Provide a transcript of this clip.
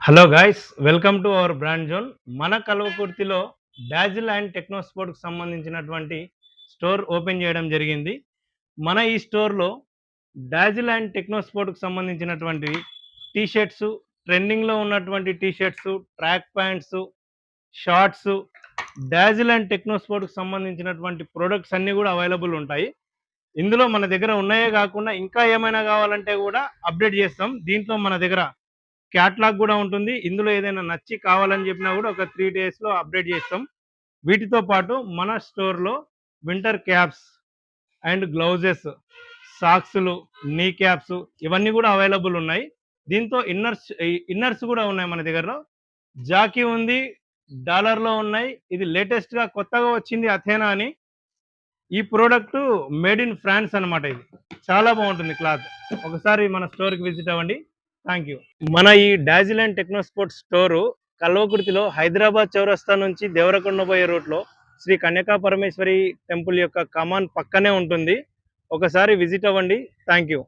Hello guys, welcome to our brand zone. మన కల్వకుర్తిలో Dazzle and టెక్నోస్పోర్ట్కి సంబంధించినటువంటి స్టోర్ ఓపెన్ చేయడం జరిగింది. మన ఈ స్టోర్లో డాజిల్ అండ్ టెక్నోస్పోర్ట్కి సంబంధించినటువంటి టీ షర్ట్స్, ట్రెండింగ్లో ఉన్నటువంటి T shirts, track pants, shorts, Dazzle and టెక్నోస్పోర్ట్కి సంబంధించినటువంటి ప్రొడక్ట్స్ అన్నీ కూడా అవైలబుల్ ఉంటాయి. ఇందులో మన దగ్గర ఉన్నాయే కాకుండా ఇంకా ఏమైనా కావాలంటే కూడా అప్డేట్ చేస్తాం. దీంట్లో మన దగ్గర క్యాట్లాగ్ కూడా ఉంటుంది. ఇందులో ఏదైనా నచ్చి కావాలని చెప్పినా కూడా ఒక 3 డేస్‌లో అప్డేట్ చేస్తాం. వీటితో పాటు మన స్టోర్‌లో వింటర్ క్యాప్స్ అండ్ గ్లౌజెస్, సాక్స్‌లు, నీ క్యాప్స్ ఇవన్నీ కూడా అవైలబుల్ ఉన్నాయి. దీంతో ఇన్నర్స్ కూడా ఉన్నాయి మన దగ్గర. జాకీ ఉంది, డాలర్‌లో ఉన్నాయి. ఇది లేటెస్ట్‌గా కొత్తగా వచ్చింది అథేనా అని. ఈ ప్రోడక్ట్ మేడ్ ఇన్ ఫ్రాన్స్ అన్నమాట. ఇది చాలా బాగుంటుంది క్లాత్. ఒకసారి మన స్టోర్‌కి విజిట్ అవ్వండి. Thank you. మన ఈ Dazzle and Technosport store కల్వకుర్తిలో Hyderabad చౌరస్తా నుంచి దేవరకొండ పోయే రూట్లో శ్రీ కన్యకా పరమేశ్వరి టెంపుల్ యొక్క కమాన్ పక్కనే ఉంటుంది. ఒకసారి విజిట్ అవ్వండి. Thank you.